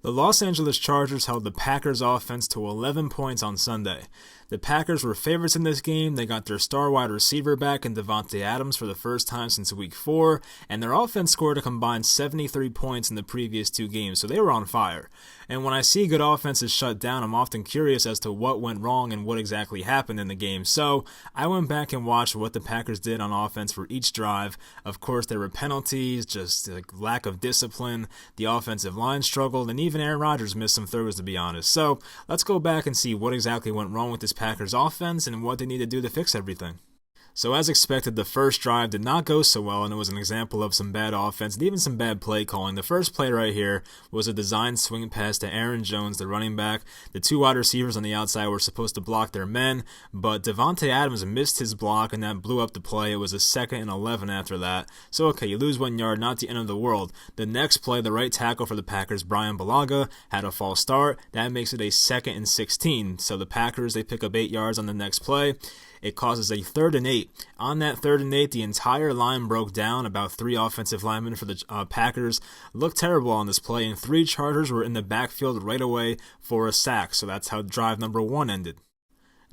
The Los Angeles Chargers held the Packers offense to 11 points on Sunday. The Packers were favorites in this game. They got their star wide receiver back in Davante Adams for the first time since week 4, and their offense scored a combined 73 points in the previous 2 games, so they were on fire. And when I see good offenses shut down, I'm often curious as to what went wrong and what exactly happened in the game. So I went back and watched what the Packers did on offense for each drive. Of course, there were penalties, just lack of discipline. The offensive line struggled, and even Aaron Rodgers missed some throws, to be honest. So let's go back and see what exactly went wrong with this Packers offense and what they need to do to fix everything. So as expected, the first drive did not go so well, and it was an example of some bad offense and even some bad play calling. The first play right here was a designed swing pass to Aaron Jones, the running back. The 2 wide receivers on the outside were supposed to block their men, but Davante Adams missed his block, and that blew up the play. It was a 2nd and 11 after that. So okay, you lose 1 yard, not the end of the world. The next play, the right tackle for the Packers, Brian Bulaga, had a false start. That makes it a 2nd and 16. So the Packers, they pick up 8 yards on the next play. It causes a 3rd and 8. On that 3rd and 8, the entire line broke down. About 3 offensive linemen for the Packers looked terrible on this play, and 3 Chargers were in the backfield right away for a sack. So that's how drive number 1 ended.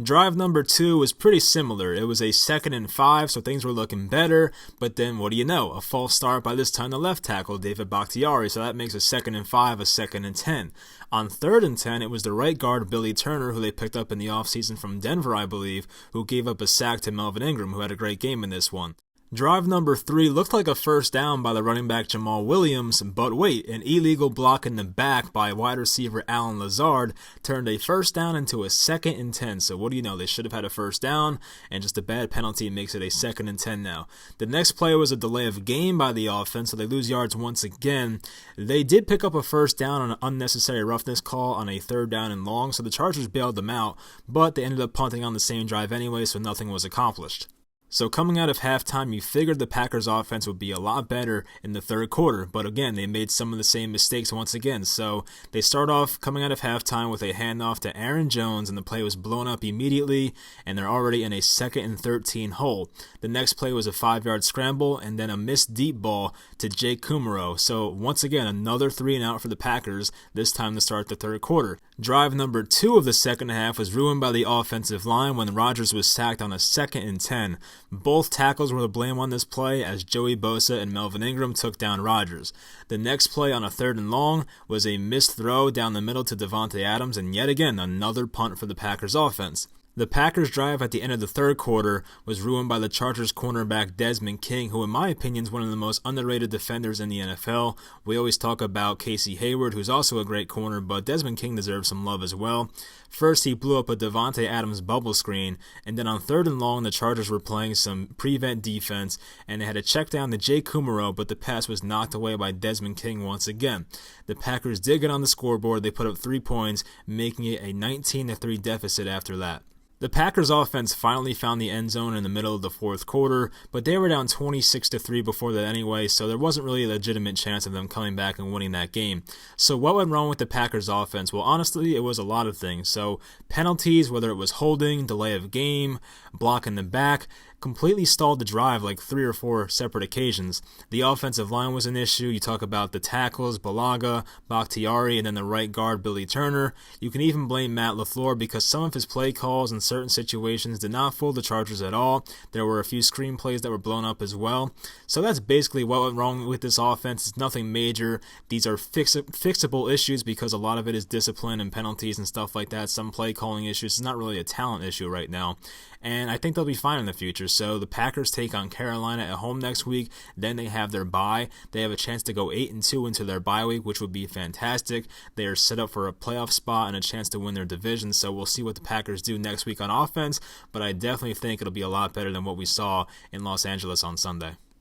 Drive number 2 was pretty similar. It was a 2nd and 5, so things were looking better, but then what do you know? A false start by this time the left tackle, David Bakhtiari, so that makes a 2nd and 5, a 2nd and 10. On 3rd and 10, it was the right guard, Billy Turner, who they picked up in the offseason from Denver, I believe, who gave up a sack to Melvin Ingram, who had a great game in this one. Drive number 3 looked like a first down by the running back Jamal Williams, but wait, an illegal block in the back by wide receiver Allen Lazard turned a first down into a 2nd and 10. So what do you know? They should have had a first down, and just a bad penalty makes it a 2nd and 10 now. The next play was a delay of game by the offense, so they lose yards once again. They did pick up a first down on an unnecessary roughness call on a 3rd down and long, so the Chargers bailed them out, but they ended up punting on the same drive anyway, so nothing was accomplished. So coming out of halftime, you figured the Packers offense would be a lot better in the 3rd quarter, but again, they made some of the same mistakes once again. So they start off coming out of halftime with a handoff to Aaron Jones, and the play was blown up immediately, and they're already in a 2nd and 13 hole. The next play was a 5-yard scramble, and then a missed deep ball to Jake Kumerow. So once again, another 3 and out for the Packers, this time to start the 3rd quarter. Drive number 2 of the second half was ruined by the offensive line when Rodgers was sacked on a 2nd and 10. Both tackles were to blame on this play as Joey Bosa and Melvin Ingram took down Rodgers. The next play on a 3rd and long was a missed throw down the middle to Davante Adams, and yet again another punt for the Packers offense. The Packers' drive at the end of the 3rd quarter was ruined by the Chargers cornerback Desmond King, who in my opinion is one of the most underrated defenders in the NFL. We always talk about Casey Hayward, who's also a great corner, but Desmond King deserves some love as well. First, he blew up a Davante Adams bubble screen, and then on 3rd and long, the Chargers were playing some prevent defense, and they had a check down to Jake Kumerow, but the pass was knocked away by Desmond King once again. The Packers did get on the scoreboard. They put up 3 points, making it a 19-3 deficit after that. The Packers offense finally found the end zone in the middle of the 4th quarter, but they were down 26-3 before that anyway, so there wasn't really a legitimate chance of them coming back and winning that game. So what went wrong with the Packers offense? Well, honestly, it was a lot of things. So penalties, whether it was holding, delay of game, block in the back, completely stalled the drive like 3 or 4 separate occasions. The offensive line was an issue. You talk about the tackles, Bulaga, Bakhtiari, and then the right guard, Billy Turner. You can even blame Matt LaFleur because some of his play calls in certain situations did not fool the Chargers at all. There were a few screenplays that were blown up as well. So that's basically what went wrong with this offense. It's nothing major. These are fixable issues because a lot of it is discipline and penalties and stuff like that. Some play calling issues. It's not really a talent issue right now. And I think they'll be fine in the future. So the Packers take on Carolina at home next week. Then they have their bye. They have a chance to go 8-2 into their bye week, which would be fantastic. They are set up for a playoff spot and a chance to win their division. So we'll see what the Packers do next week on offense. But I definitely think it'll be a lot better than what we saw in Los Angeles on Sunday.